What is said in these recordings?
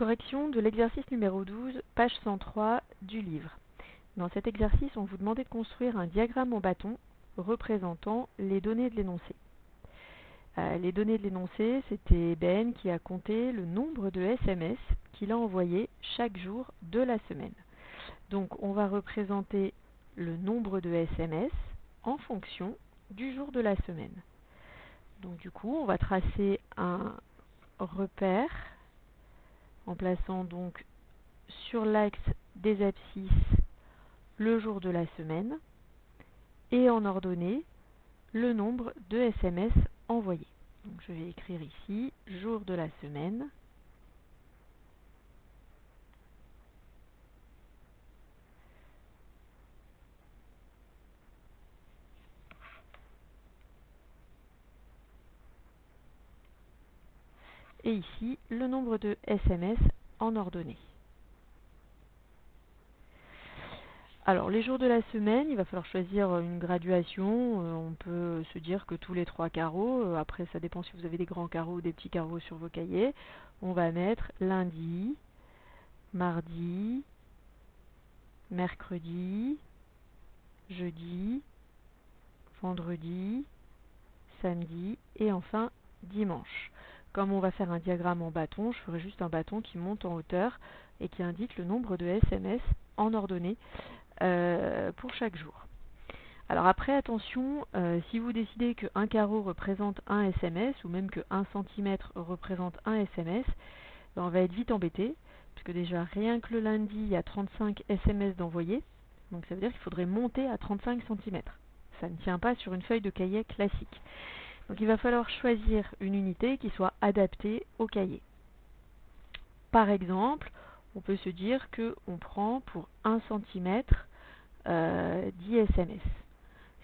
Correction de l'exercice numéro 12, page 103 du livre. Dans cet exercice, on vous demandait de construire un diagramme en bâton représentant les données de l'énoncé. Les données de l'énoncé, c'était Ben qui a compté le nombre de SMS qu'il a envoyé chaque jour de la semaine. Donc on va représenter le nombre de SMS en fonction du jour de la semaine. Donc du coup, on va tracer un repère en plaçant donc sur l'axe des abscisses le jour de la semaine et en ordonnée le nombre de SMS envoyés. Donc je vais écrire ici jour de la semaine et ici le nombre de SMS en ordonnée. Alors les jours de la semaine, il va falloir choisir une graduation. On peut se dire que tous les 3 carreaux, après ça dépend si vous avez des grands carreaux ou des petits carreaux sur vos cahiers, on va mettre lundi, mardi, mercredi, jeudi, vendredi, samedi et enfin dimanche. Comme on va faire un diagramme en bâton, je ferai juste un bâton qui monte en hauteur et qui indique le nombre de SMS en ordonnée pour chaque jour. Alors après, attention, si vous décidez qu'un carreau représente un SMS ou même que 1 cm représente un SMS, ben on va être vite embêté, puisque déjà rien que le lundi, il y a 35 SMS d'envoyés, donc ça veut dire qu'il faudrait monter à 35 cm. Ça ne tient pas sur une feuille de cahier classique. Donc il va falloir choisir une unité qui soit adaptée au cahier. Par exemple, on peut se dire qu'on prend pour 1 cm 10 SMS.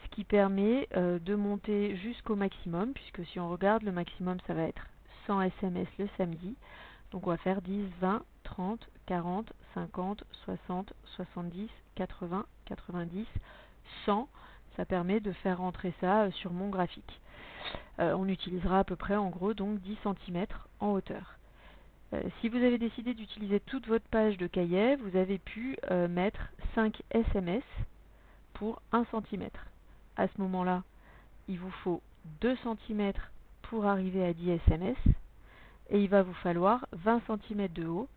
Ce qui permet de monter jusqu'au maximum, puisque si on regarde, le maximum ça va être 100 SMS le samedi. Donc on va faire 10, 20, 30, 40, 50, 60, 70, 80, 90, 100. Ça permet de faire rentrer ça sur mon graphique. On utilisera à peu près en gros donc 10 cm en hauteur. Si vous avez décidé d'utiliser toute votre page de cahier, vous avez pu mettre 5 SMS pour 1 cm. À ce moment-là, il vous faut 2 cm pour arriver à 10 SMS et il va vous falloir 20 cm de haut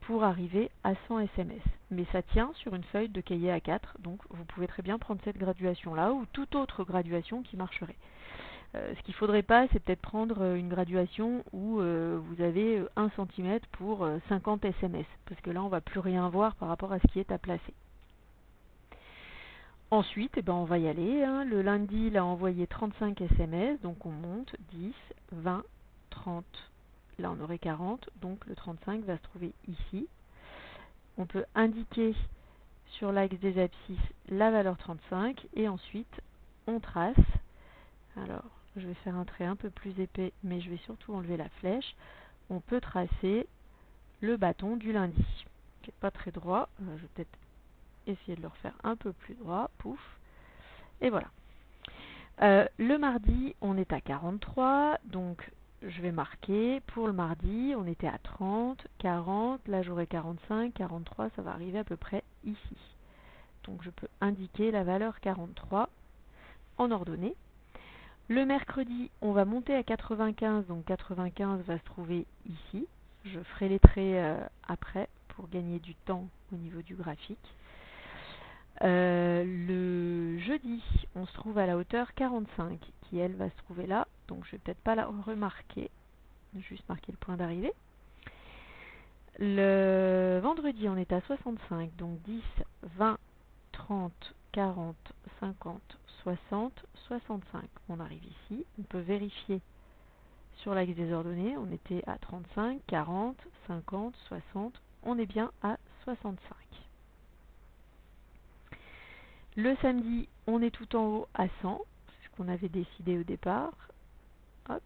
pour arriver à 100 SMS. Mais ça tient sur une feuille de cahier A4, donc vous pouvez très bien prendre cette graduation-là ou toute autre graduation qui marcherait. Ce qu'il ne faudrait pas, c'est peut-être prendre une graduation où vous avez 1 cm pour 50 SMS, parce que là, on ne va plus rien voir par rapport à ce qui est à placer. Ensuite, on va y aller. Le lundi, il a envoyé 35 SMS, donc on monte 10, 20, 30. Là, on aurait 40, donc le 35 va se trouver ici. On peut indiquer sur l'axe des abscisses la valeur 35 et ensuite on trace. Alors, je vais faire un trait un peu plus épais, mais je vais surtout enlever la flèche. On peut tracer le bâton du lundi, qui n'est pas très droit. Je vais peut-être essayer de le refaire un peu plus droit. Pouf. Et voilà. Le mardi, on est à 43, donc je vais marquer, pour le mardi, on était à 30, 40, là j'aurai 45, 43, ça va arriver à peu près ici. Donc je peux indiquer la valeur 43 en ordonnée. Le mercredi, on va monter à 95, donc 95 va se trouver ici. Je ferai les traits après pour gagner du temps au niveau du graphique. Le jeudi, on se trouve à la hauteur 45, qui elle va se trouver là, donc je vais peut-être pas la remarquer, juste marquer le point d'arrivée. Le vendredi, on est à 65, donc 10, 20, 30, 40, 50, 60, 65. On arrive ici, on peut vérifier sur l'axe des ordonnées, on était à 35, 40, 50, 60, on est bien à 65. Le samedi, on est tout en haut à 100, c'est ce qu'on avait décidé au départ. Hop.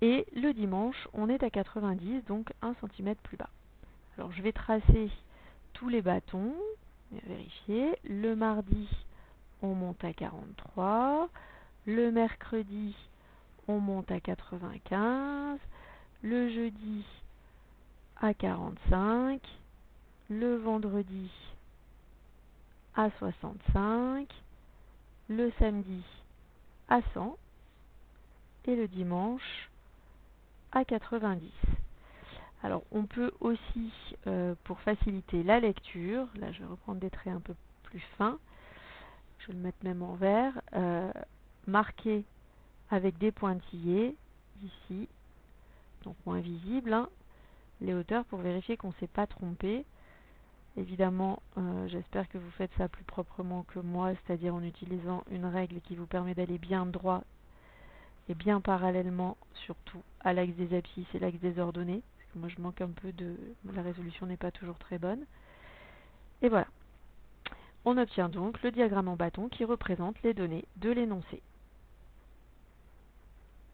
Et le dimanche, on est à 90, donc 1 cm plus bas. Alors je vais tracer tous les bâtons, vérifier. Le mardi, on monte à 43. Le mercredi, on monte à 95. Le jeudi, à 45, le vendredi à 65, le samedi à 100 et le dimanche à 90. Alors on peut aussi, pour faciliter la lecture, là je vais reprendre des traits un peu plus fins, je vais le mettre même en vert, marquer avec des pointillés ici, donc moins visible, hein, les hauteurs pour vérifier qu'on ne s'est pas trompé. Évidemment, j'espère que vous faites ça plus proprement que moi, c'est-à-dire en utilisant une règle qui vous permet d'aller bien droit et bien parallèlement, surtout à l'axe des abscisses et l'axe des ordonnées. Parce que moi, je manque un peu de... La résolution n'est pas toujours très bonne. Et voilà. On obtient donc le diagramme en bâton qui représente les données de l'énoncé.